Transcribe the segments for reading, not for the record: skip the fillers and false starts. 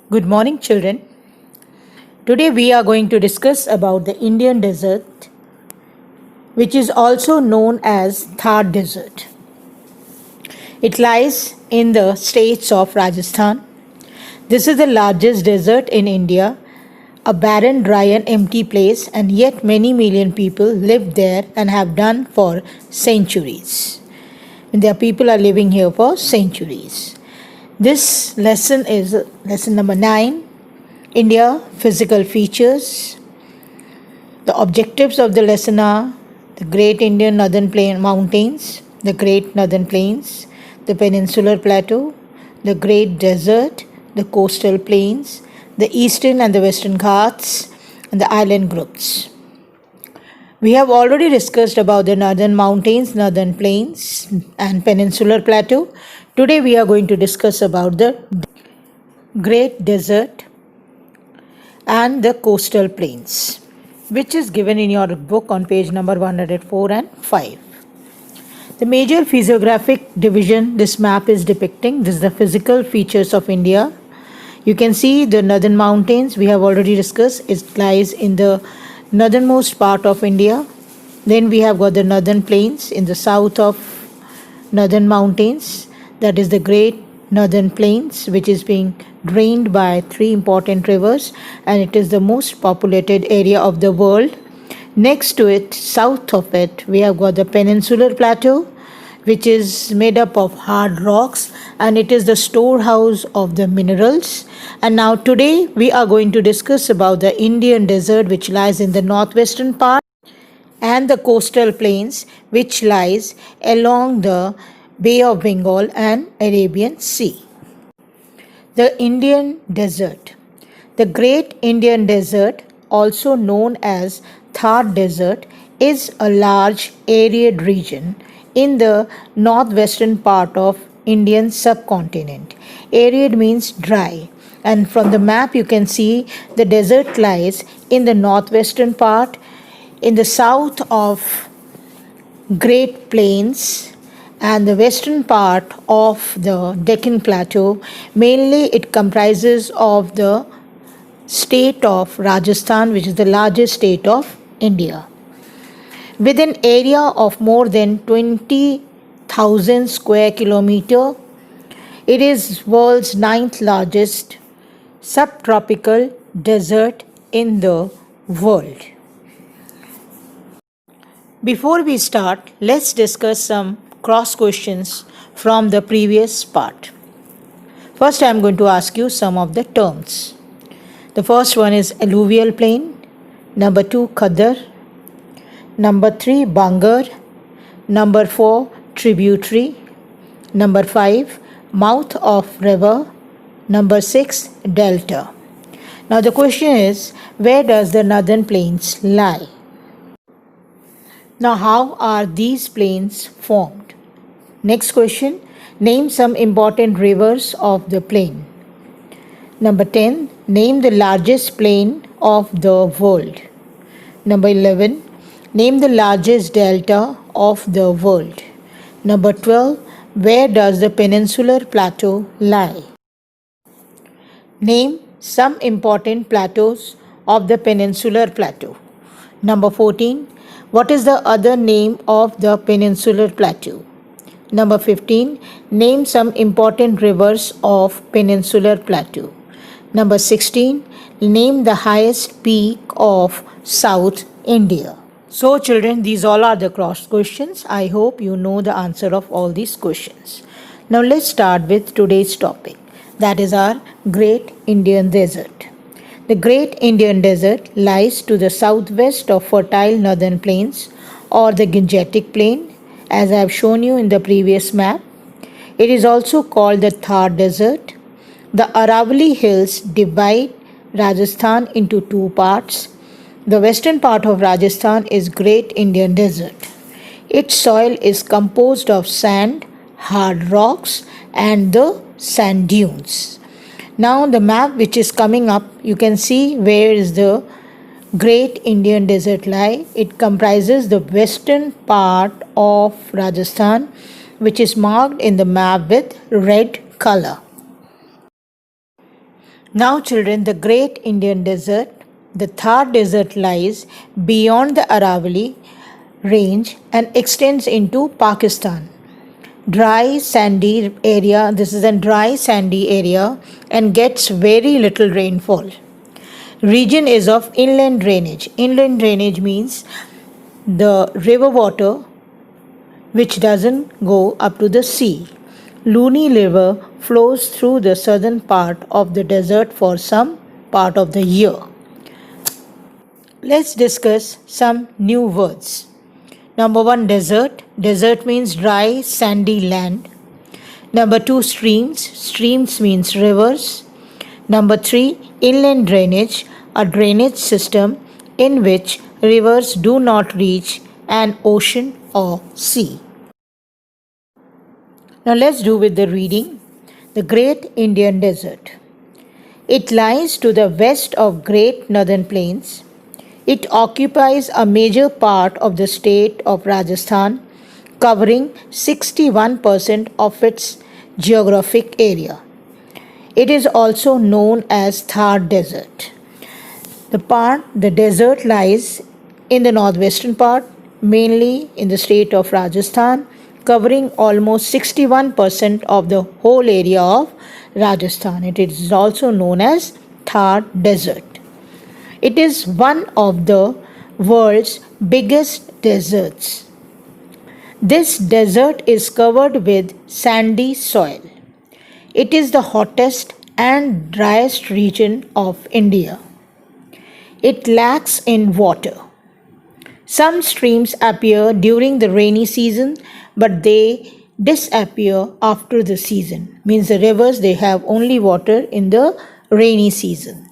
Good morning, children. Today we are going to discuss about the Indian desert, which is also known as Thar Desert. It lies in the states of Rajasthan. This is the largest desert in India, a barren, dry, and empty place, and yet many million people live there and have done for centuries. And their people are living here for centuries. This lesson is lesson number 9, India Physical Features. The objectives of the lesson are the Great Indian Northern Plain Mountains, the Great Northern Plains, the Peninsular Plateau, the Great Desert, the Coastal Plains, the Eastern and the Western Ghats, and the island groups. We have already discussed about the Northern Mountains, Northern Plains, and Peninsular Plateau. Today we are going to discuss about the Great Desert and the Coastal Plains, which is given in your book on page number 104 and 5. The major physiographic division this map is depicting, this is the physical features of India. You can see the Northern Mountains, we have already discussed, it lies in the northernmost part of India. Then we have got the Northern Plains in the south of Northern Mountains, that is the Great Northern Plains, which is being drained by 3 important rivers, and it is the most populated area of the world. Next to it, south of it, we have got the Peninsular Plateau, which is made up of hard rocks, and it is the storehouse of the minerals. And now today we are going to discuss about the Indian desert, which lies in the northwestern part, and the coastal plains, which lies along the Bay of Bengal and Arabian Sea. The Indian desert. The Great Indian Desert, also known as Thar Desert, is a large arid region in the northwestern part of Indian subcontinent. Arid means dry, and from the map you can see the desert lies in the northwestern part, in the south of Great Plains, and the western part of the Deccan Plateau. Mainly it comprises of the state of Rajasthan, which is the largest state of India. With an area of more than 20,000 square kilometer, it is world's 9th largest subtropical desert in the world. Before we start, let's discuss some cross questions from the previous part. First, I am going to ask you some of the terms. The first one is alluvial plain, number 2 Khadar, number 3 Bangar, number 4 tributary, number 5 mouth of river, number 6 delta. Now the question is, where does the northern plains lie? Now how are these plains formed? Next question, name some important rivers of the plain. Number 10, name the largest plain of the world. Number 11, name the largest delta of the world. Number 12, where does the Peninsular Plateau lie? Name some important plateaus of the Peninsular Plateau. Number 14, what is the other name of the Peninsular Plateau? Number 15, name some important rivers of Peninsular Plateau. Number 16, name the highest peak of South India. So children, these all are the cross questions. I hope you know the answer of all these questions. Now let's start with today's topic, that is our Great Indian Desert. The Great Indian Desert lies to the southwest of fertile northern plains or the Gangetic Plain, as I have shown you in the previous map. It is also called the Thar Desert. The Aravalli Hills divide Rajasthan into 2 parts. The western part of Rajasthan is Great Indian Desert. Its soil is composed of sand, hard rocks, and the sand dunes. Now the map which is coming up, you can see where is the Great Indian Desert lie. It comprises the western part of Rajasthan, which is marked in the map with red color. Now, children, the great Indian desert, the Thar desert, lies beyond the Aravalli range and extends into Pakistan. Dry sandy area, this is a dry sandy area and gets very little rainfall. Region is of inland drainage. Inland drainage means the river water which doesn't go up to the sea. Luni River flows through the southern part of the desert for some part of the year. Let's discuss some new words. Number 1, desert. Desert means dry, sandy land. Number 2, streams. Streams means rivers. Number 3, inland drainage, a drainage system in which rivers do not reach an ocean or sea. Now let's do with the reading. The Great Indian Desert. It lies to the west of Great Northern Plains. It occupies a major part of the state of Rajasthan, covering 61% of its geographic area. It is also known as Thar Desert. The desert lies in the northwestern part, mainly in the state of Rajasthan, covering almost 61% of the whole area of Rajasthan. It is also known as Thar Desert. It is one of the world's biggest deserts. This desert is covered with sandy soil. It is the hottest and driest region of India. It lacks in water. Some streams appear during the rainy season, but they disappear after the season. Means the rivers, they have only water in the rainy season.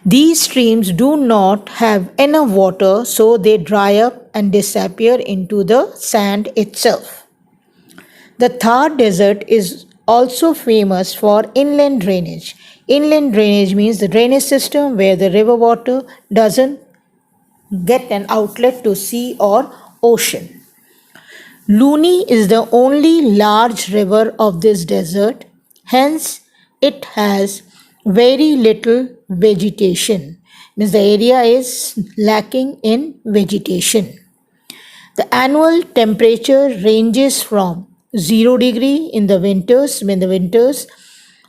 These streams do not have enough water, so they dry up and disappear into the sand itself. The Thar Desert is also famous for inland drainage. Inland drainage means the drainage system where the river water doesn't get an outlet to sea or ocean. Luni is the only large river of this desert, hence it has very little vegetation. Means the area is lacking in vegetation. The annual temperature ranges from 0 degree in the winters,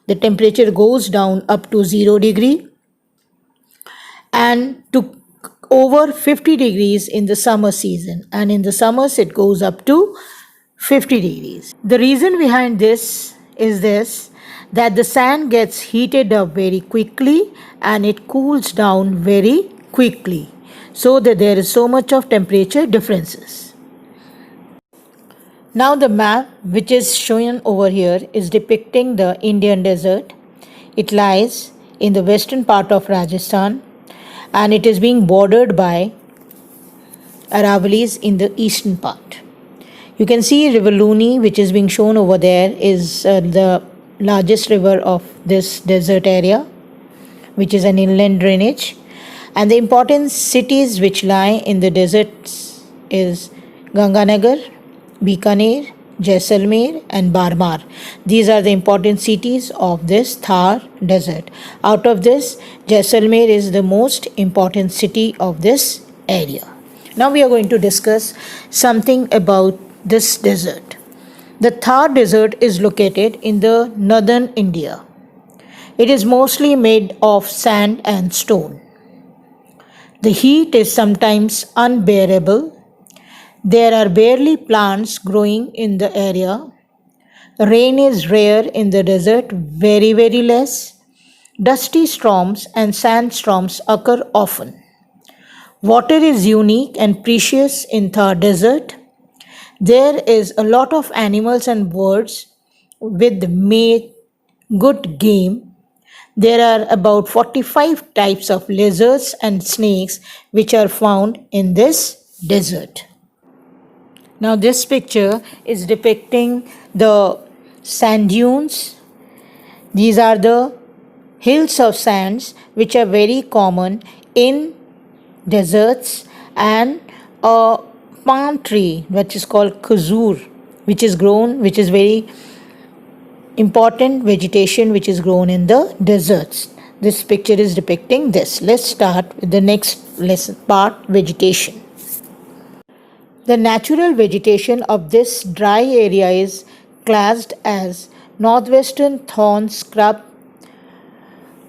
the temperature goes down up to 0 degree, and to over 50 degrees in the summer season, and in the summers it goes up to 50 degrees. The reason behind this is that the sand gets heated up very quickly and it cools down very quickly, so that there is so much of temperature differences. Now the map which is shown over here is depicting the Indian desert. It lies in the western part of Rajasthan and it is being bordered by Aravallis in the eastern part. You can see River Luni, which is being shown over there, is the largest river of this desert area, which is an inland drainage. And the important cities which lie in the deserts is Ganganagar, Bikaner, Jaisalmer and Barmar. These are the important cities of this Thar desert. Out of this, Jaisalmer is the most important city of this area. Now we are going to discuss something about this desert. The Thar desert is located in the northern India. It is mostly made of sand and stone. The heat is sometimes unbearable. There are barely plants growing in the area. Rain is rare in the desert, very less. Dusty storms and sandstorms occur often. Water is unique and precious in Thar desert. There is a lot of animals and birds with good game. There are about 45 types of lizards and snakes which are found in this desert. Now this picture is depicting the sand dunes. These are the hills of sands which are very common in deserts, and a palm tree which is called khazur, which is very important vegetation which is grown in the deserts. This picture is depicting this. Let's start with the next lesson part, vegetation. The natural vegetation of this dry area is classed as northwestern thorn scrub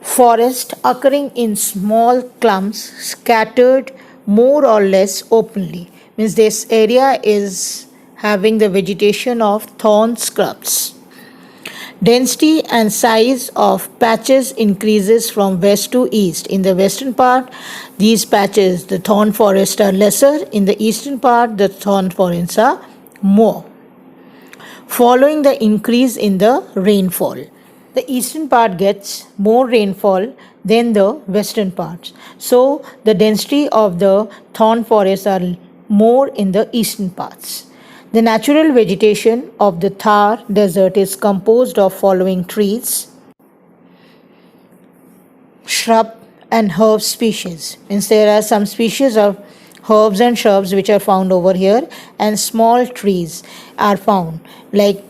forest occurring in small clumps scattered more or less openly. Means this area is having the vegetation of thorn scrubs. Density and size of patches increases from west to east. In the western part, these patches, the thorn forests are lesser. In the eastern part, the thorn forests are more. Following the increase in the rainfall, the eastern part gets more rainfall than the western parts. So, the density of the thorn forests are more in the eastern parts. The natural vegetation of the Thar Desert is composed of following trees, shrub and herb species. Means there are some species of herbs and shrubs which are found over here, and small trees are found like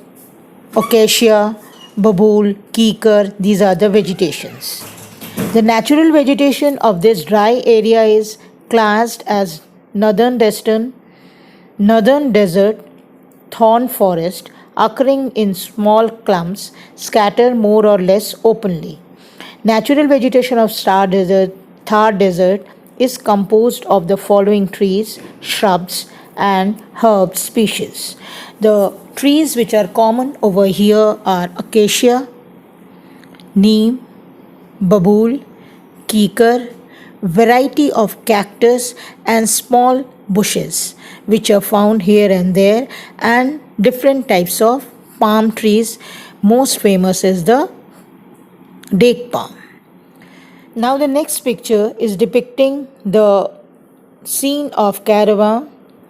acacia, babool, kikar. These are the vegetations. The natural vegetation of this dry area is classed as northern desert thorn forest occurring in small clumps scattered more or less openly. Natural vegetation of Thar Desert is composed of the following trees, shrubs and herb species. The trees which are common over here are acacia, neem, babool, kikar, variety of cactus and small bushes which are found here and there, and different types of palm trees. Most famous is the date palm. Now the next picture is depicting the scene of caravan,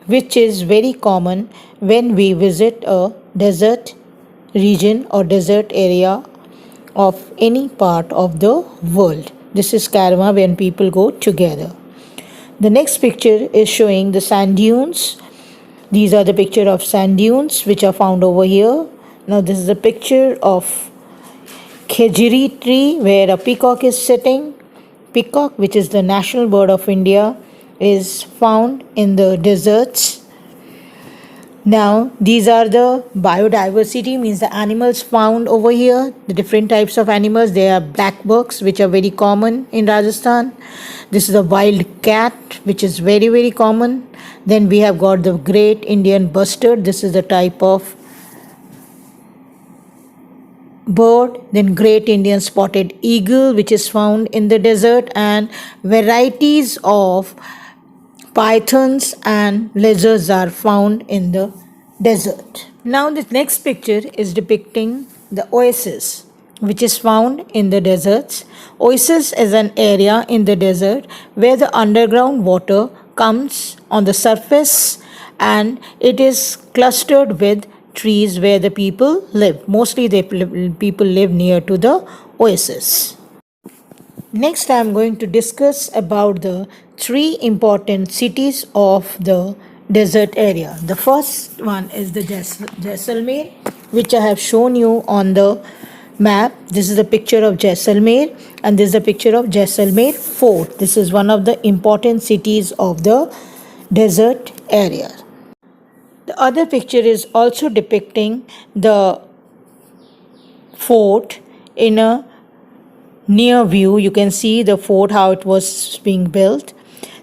which is very common when we visit a desert region or desert area of any part of the world. This is caravan when people go together. The next picture is showing the sand dunes. These are the picture of sand dunes which are found over here. Now this is a picture of khejuri tree where a peacock is sitting. Peacock, which is the national bird of India, is found in the deserts. Now these are the biodiversity, means the animals found over here, the different types of animals. They are black bucks which are very common in Rajasthan. This is a wild cat which is very common. Then we have got the great Indian bustard. This is the type of bird. Then great Indian spotted eagle which is found in the desert, and varieties of pythons and lizards are found in the desert. Now the next picture is depicting the oasis which is found in the deserts. Oasis is an area in the desert where the underground water comes on the surface, and it is clustered with trees where the people live. Mostly the people live near to the oasis. Next I am going to discuss about the three important cities of the desert area. The first one is the Jaisalmer, which I have shown you on the map. This is a picture of Jaisalmer, and this is a picture of Jaisalmer Fort. This is one of the important cities of the desert area. The other picture is also depicting the fort in a near view. You can see the fort, how it was being built.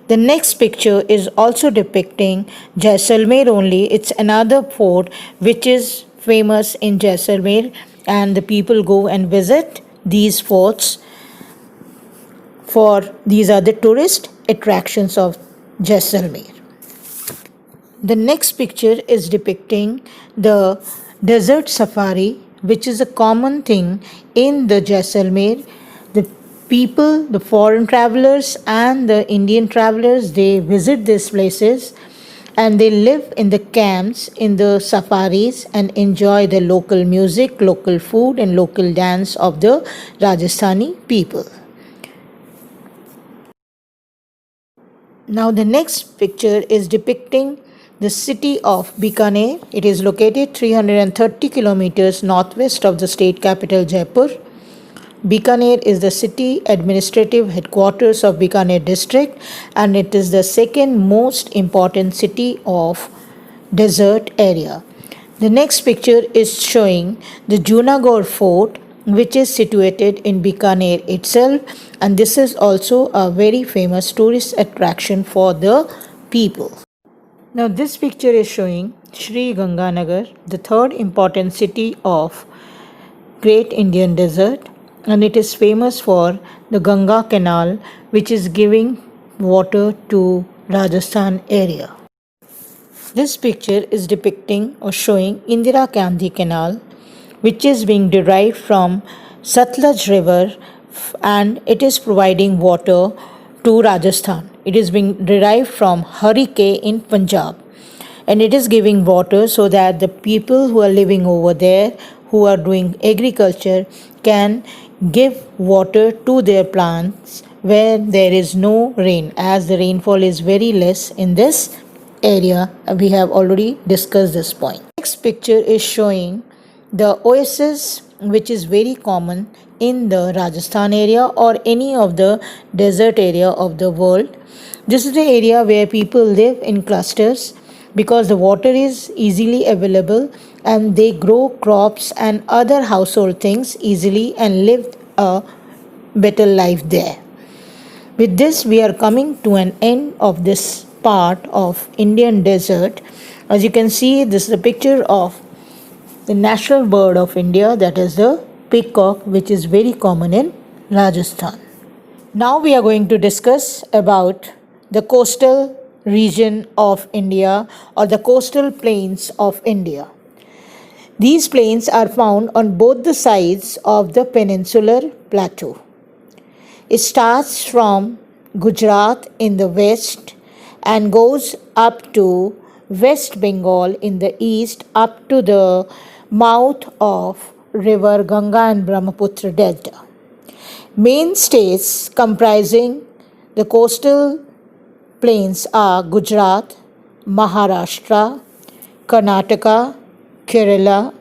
The next picture is also depicting Jaisalmer only. It's another fort which is famous in Jaisalmer, and the people go and visit these forts, for these are the tourist attractions of Jaisalmer. The next picture is depicting the desert safari, which is a common thing in the Jaisalmer. The people, the foreign travelers and the Indian travelers, they visit these places and they live in the camps in the safaris and enjoy the local music, local food and local dance of the Rajasthani people. Now the next picture is depicting the city of Bikaner. It is located 330 kilometers northwest of the state capital Jaipur. Bikaner is the city administrative headquarters of Bikaner district, and it is the second most important city of desert area. The next picture is showing the Junagadh fort, which is situated in Bikaner itself, and this is also a very famous tourist attraction for the people. Now this picture is showing Sri Ganganagar, the third important city of Great Indian Desert, and it is famous for the Ganga Canal, which is giving water to Rajasthan area. This picture is depicting or showing Indira Gandhi Canal, which is being derived from Satluj River, and it is providing water to Rajasthan. It is being derived from Harike in Punjab, and it is giving water so that the people who are living over there, who are doing agriculture, can give water to their plants where there is no rain, as the rainfall is very less in this area. We have already discussed this point. Next picture is showing the oasis, which is very common in the Rajasthan area or any of the desert area of the world. This is the area where people live in clusters because the water is easily available, and they grow crops and other household things easily and live a better life there. With this, we are coming to an end of this part of Indian desert. As you can see, this is a picture of the national bird of India, that is the peacock, which is very common in Rajasthan. Now we are going to discuss about the coastal region of India or the coastal plains of India. These plains are found on both the sides of the peninsular plateau. It starts from Gujarat in the west and goes up to West Bengal in the east, up to the mouth of river Ganga and Brahmaputra delta. Main states comprising the coastal plains are Gujarat, Maharashtra, Karnataka, Kerala,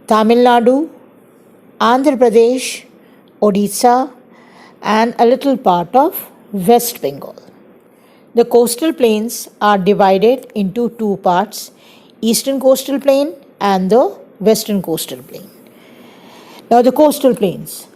Tamil Nadu, Andhra Pradesh, Odisha, and a little part of West Bengal. The coastal plains are divided into two parts, Eastern Coastal Plain and the Western Coastal Plain. Now the coastal plains.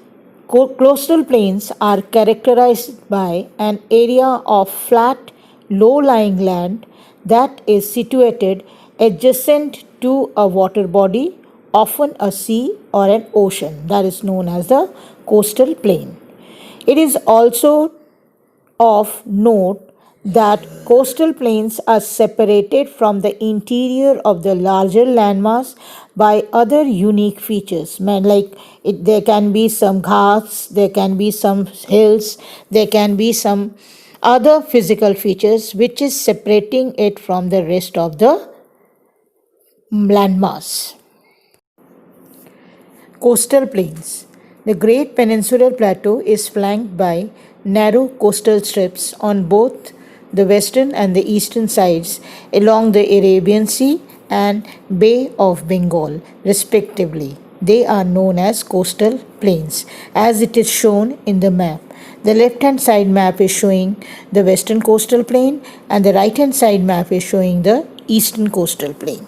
Coastal plains are characterized by an area of flat, low-lying land that is situated adjacent to a water body, often a sea or an ocean, that is known as the coastal plain. It is also of note that coastal plains are separated from the interior of the larger landmass by other unique features. There can be some ghats, there can be some hills, there can be some other physical features which is separating it from the rest of the landmass. Coastal plains. The Great Peninsular Plateau is flanked by narrow coastal strips on both the western and the eastern sides along the Arabian Sea and Bay of Bengal, respectively. They are known as coastal plains, as it is shown in the map. The left-hand side map is showing the western coastal plain, and the right-hand side map is showing the eastern coastal plain.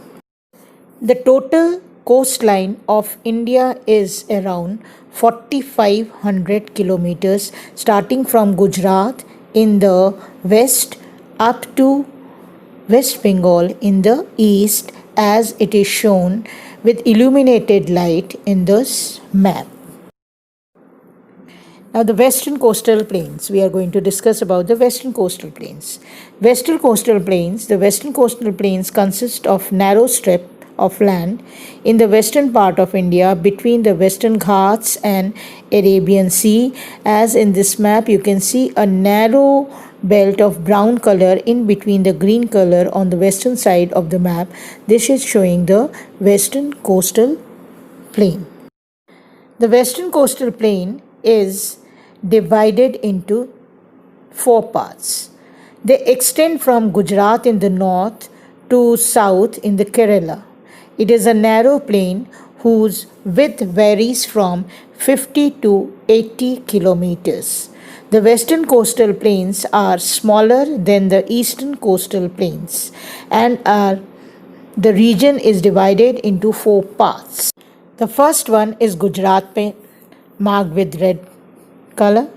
The total coastline of India is around 4,500 kilometers, starting from Gujarat in the west up to West Bengal in the east, as it is shown with illuminated light in this map. Now the western coastal plains. We are going to discuss about the western coastal plains. The western coastal plains consist of narrow strip of land in the western part of India between the Western Ghats and Arabian Sea. As in this map, you can see a narrow belt of brown color in between the green color on the western side of the map. This is showing the western coastal plain. The western coastal plain is divided into four parts. They extend from Gujarat in the north to south in the Kerala. It is a narrow plain whose width varies from 50 to 80 kilometers. The western coastal plains are smaller than the eastern coastal plains and the region is divided into four parts. The first one is Gujarat plain, marked with red color.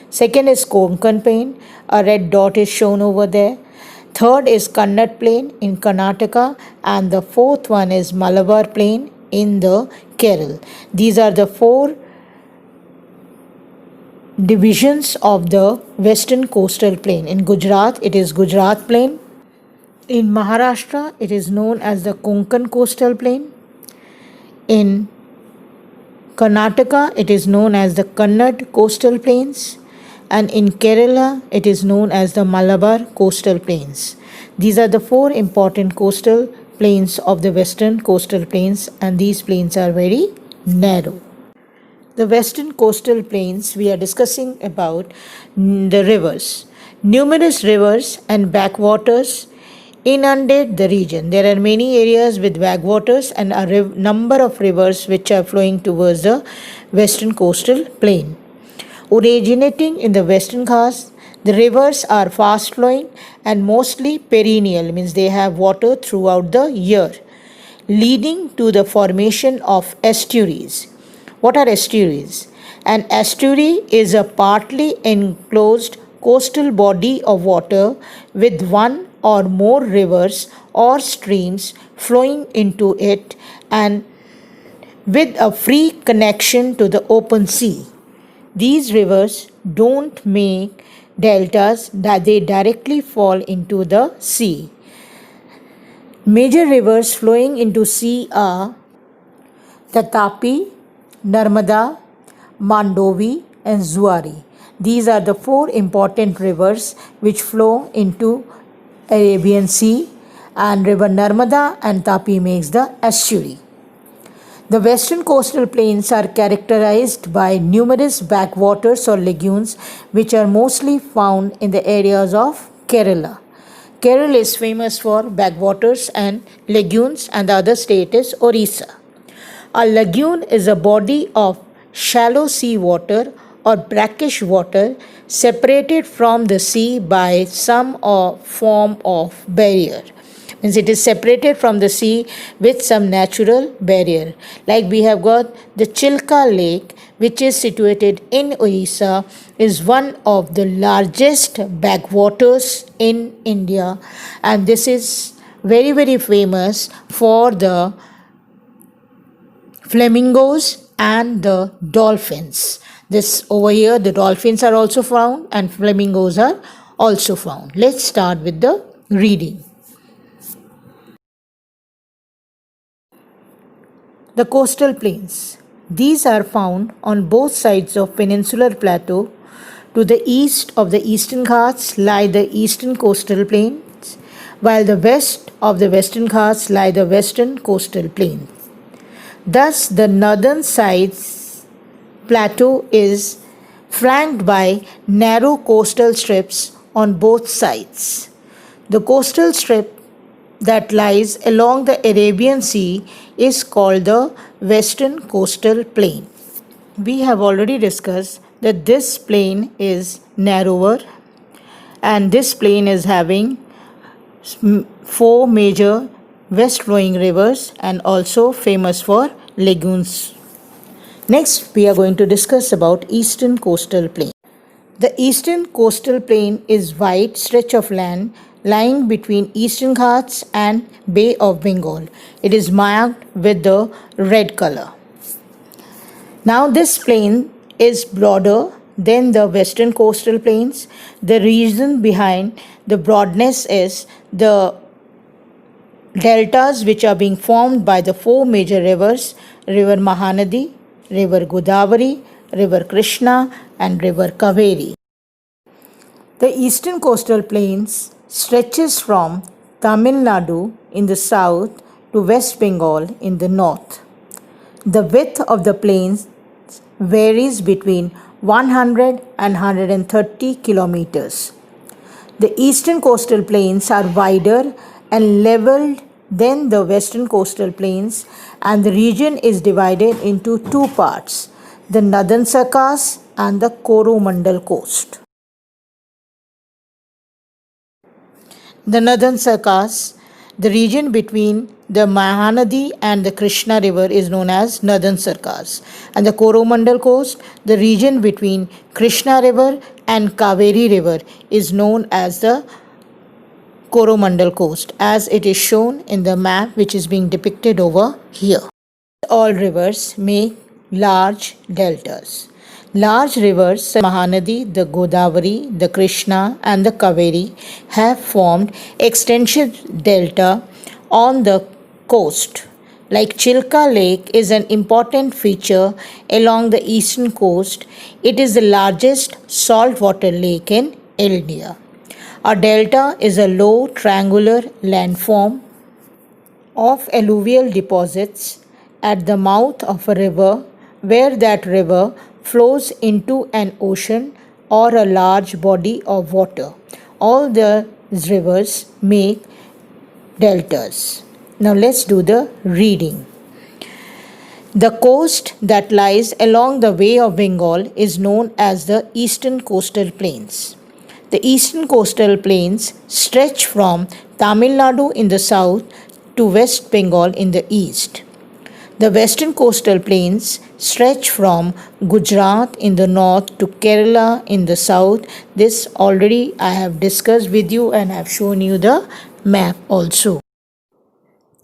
Second is Konkan plain, a red dot is shown over there. Third is Kannad plain in Karnataka, and the fourth one is Malabar plain in the Kerala. These are the four divisions of the western coastal plain. In Gujarat, it is Gujarat plain. In Maharashtra, it is known as the Konkan coastal plain. In Karnataka, it is known as the Kannad coastal plains, and in Kerala, it is known as the Malabar coastal plains. These are the four important coastal plains of the western coastal plains, and these plains are very narrow. The western coastal plains, we are discussing about the rivers. Numerous rivers and backwaters inundate the region. There are many areas with backwaters and a number of rivers which are flowing towards the western coastal plain. Originating in the Western Ghats, the rivers are fast flowing and mostly perennial, means they have water throughout the year, leading to the formation of estuaries. What are estuaries? An estuary is a partly enclosed coastal body of water with one or more rivers or streams flowing into it and with a free connection to the open sea. These rivers don't make deltas, that they directly fall into the sea. Major rivers flowing into sea are the Tapi, Narmada, Mandovi and Zuari. These are the four important rivers which flow into Arabian Sea, and river Narmada and Tapi makes the estuary. The western coastal plains are characterized by numerous backwaters or lagoons which are mostly found in the areas of Kerala. Kerala is famous for backwaters and lagoons, and the other state is Orissa. A lagoon is a body of shallow sea water or brackish water separated from the sea by some form of barrier. Means it is separated from the sea with some natural barrier. Like we have got the Chilka Lake, which is situated in Orissa, is one of the largest backwaters in India, and this is very, very famous for the flamingos and the dolphins. This over here, the dolphins are also found and flamingos are also found. Let's start with the reading. The coastal plains. These are found on both sides of peninsular plateau. To the east of the Eastern Ghats lie the eastern coastal plains, while the west of the Western Ghats lie the western coastal plains. Thus, the northern side's plateau is flanked by narrow coastal strips on both sides. The coastal strip that lies along the Arabian Sea is called the Western Coastal Plain. We have already discussed that this plain is narrower, and this plain is having four major west flowing rivers and also famous for lagoons. Next, we are going to discuss about Eastern Coastal Plain. The Eastern Coastal Plain is wide stretch of land lying between Eastern Ghats and Bay of Bengal. It is marked with the red color. Now this plain is broader than the Western Coastal Plains. The reason behind the broadness is the deltas which are being formed by the four major rivers, river Mahanadi, river Godavari, river Krishna and river Kaveri. The Eastern Coastal Plains stretches from Tamil Nadu in the south to West Bengal in the north. The width of the plains varies between 100 and 130 kilometers. The eastern coastal plains are wider and leveled then the western coastal plains, and the region is divided into two parts, the Northern Circas and the Coromandel coast. The Northern Circas, the region between the Mahanadi and the Krishna river, is known as Northern Circas, and the Coromandel coast, the region between Krishna river and Kaveri river, is known as the Coromandel coast, as it is shown in the map which is being depicted over here. All rivers make large deltas. Large rivers, Mahanadi, the Godavari, the Krishna, and the Kaveri, have formed extensive delta on the coast. Like Chilka Lake is an important feature along the eastern coast, it is the largest saltwater lake in India. A delta is a low triangular landform of alluvial deposits at the mouth of a river where that river flows into an ocean or a large body of water. All the rivers make deltas. Now let's do the reading. The coast that lies along the Bay of Bengal is known as the Eastern Coastal Plains. The eastern coastal plains stretch from Tamil Nadu in the south to West Bengal in the east. The western coastal plains stretch from Gujarat in the north to Kerala in the south. This already I have discussed with you and I have shown you the map also.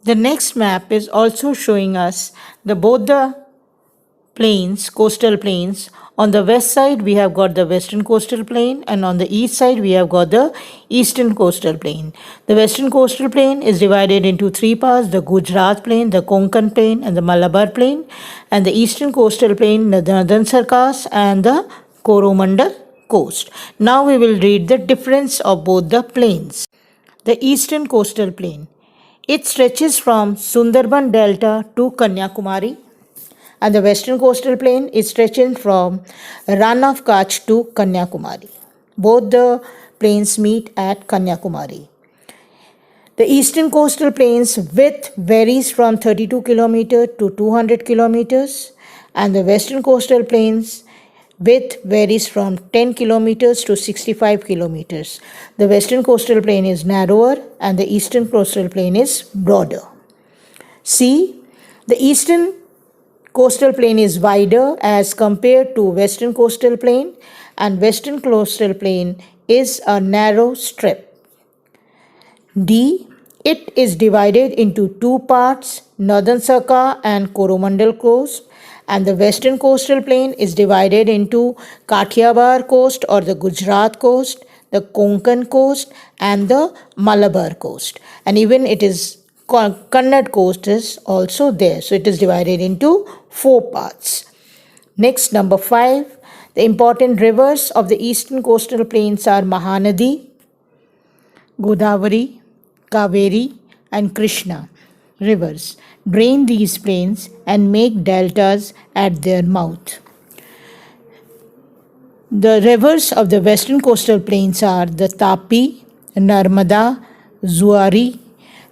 The next map is also showing us both the plains, coastal plains. On the west side we have got the western coastal plain, and on the east side we have got the eastern coastal plain. The western coastal plain is divided into three parts, the Gujarat plain, the Konkan plain, and the Malabar plain, and the eastern coastal plain, the Northern Circas and the Coromandel coast. Now we will read the difference of both the plains. The eastern coastal plain, it stretches from Sundarban Delta to Kanyakumari, and the western coastal plain is stretching from Rann of Kutch to Kanyakumari. Both the plains meet at Kanyakumari. The eastern coastal plains width varies from 32 km to 200 km, and the western coastal plains width varies from 10 km to 65 km. The western coastal plain is narrower and the eastern coastal plain is broader. See, the eastern coastal plain is wider as compared to western coastal plain, and western coastal plain is a narrow strip. D. It is divided into two parts, Northern Circa and Coromandel coast, and the western coastal plain is divided into Kathiawar coast or the Gujarat coast, the Konkan coast and the Malabar coast, and even it is Kannada coast is also there. So it is divided into four parts. Next, number 5. The important rivers of the eastern coastal plains are Mahanadi, Godavari, Kaveri and Krishna rivers drain these plains and make deltas at their mouth. The rivers of the western coastal plains are the Tapi, Narmada, Zuari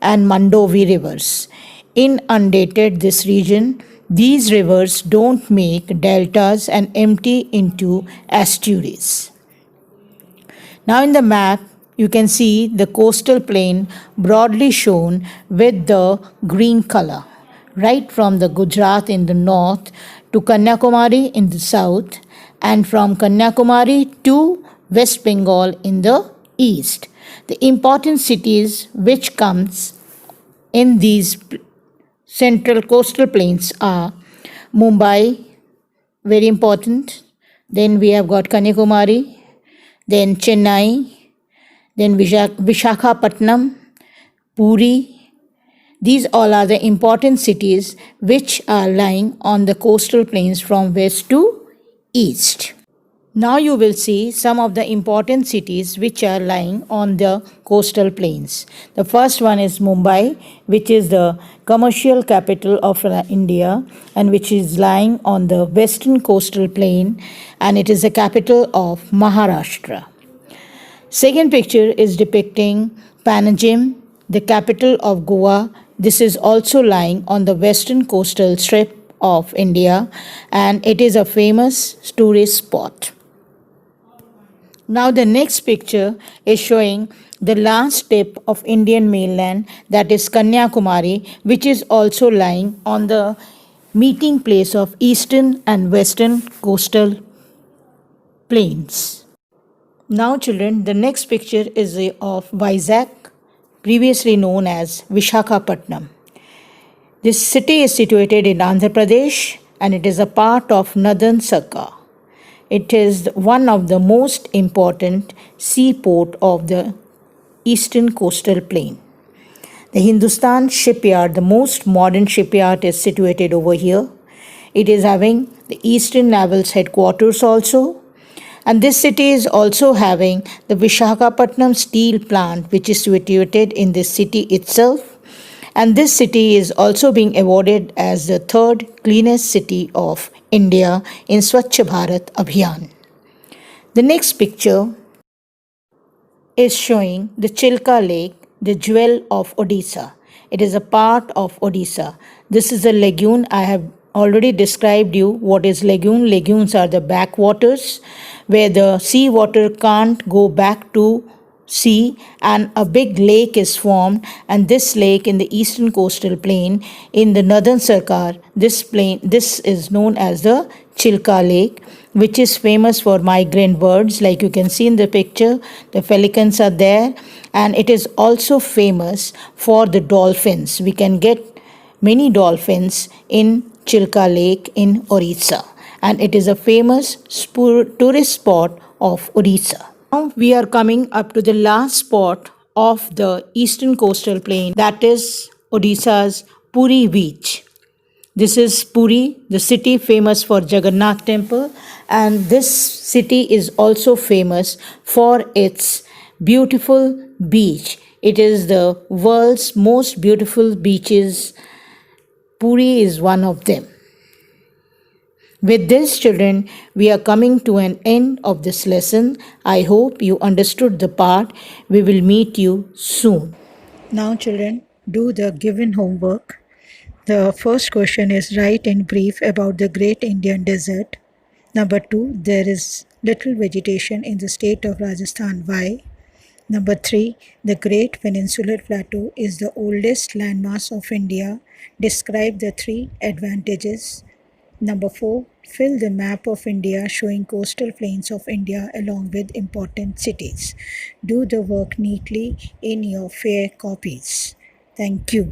and Mandovi rivers. Inundated this region, these rivers don't make deltas and empty into estuaries. Now in the map, you can see the coastal plain broadly shown with the green color, right from the Gujarat in the north to Kanyakumari in the south, and from Kanyakumari to West Bengal in the east. The important cities which comes in these central coastal plains are Mumbai, very important. Then we have got Kanyakumari, then Chennai, then Vishakhapatnam, Puri. These all are the important cities which are lying on the coastal plains from west to east. Now you will see some of the important cities which are lying on the coastal plains. The first one is Mumbai, which is the commercial capital of India and which is lying on the western coastal plain, and it is the capital of Maharashtra. Second picture is depicting Panajim, the capital of Goa. This is also lying on the western coastal strip of India, and it is a famous tourist spot. Now the next picture is showing the last tip of Indian mainland, that is Kanyakumari, which is also lying on the meeting place of eastern and western coastal plains. Now children, the next picture is of Vizag, previously known as Vishakhapatnam. This city is situated in Andhra Pradesh and it is a part of Northern Sarkar. It is one of the most important seaport of the eastern coastal plain. The Hindustan shipyard, the most modern shipyard, is situated over here. It is having the Eastern Naval's headquarters also. And this city is also having the Vishakhapatnam steel plant, which is situated in this city itself. And this city is also being awarded as the third cleanest city of India in Swachh Bharat Abhiyan. The next picture is showing the Chilka Lake, the jewel of Odisha. It is a part of Odisha. This is a lagoon. I have already described you what is lagoon. Lagoons are the backwaters where the sea water can't go back to sea and a big lake is formed, and this lake in the eastern coastal plain in the northern Sarkar, this is known as the Chilka Lake, which is famous for migrant birds. Like you can see in the picture, the pelicans are there, and it is also famous for the dolphins. We can get many dolphins in Chilka Lake in Orissa, and it is a famous tourist spot of Orissa. Now we are coming up to the last spot of the eastern coastal plain, that is Odisha's Puri beach. This is Puri, the city famous for Jagannath temple, and this city is also famous for its beautiful beach. It is the world's most beautiful beaches. Puri is one of them. With this, children, we are coming to an end of this lesson. I hope you understood the part. We will meet you soon. Now, children, do the given homework. The first question is write in brief about the Great Indian Desert. Number 2, there is little vegetation in the state of Rajasthan. Why? Number 3, the Great Peninsular Plateau is the oldest landmass of India. Describe the 3 advantages. Number 4, fill the map of India showing coastal plains of India along with important cities. Do the work neatly in your fair copies. Thank you.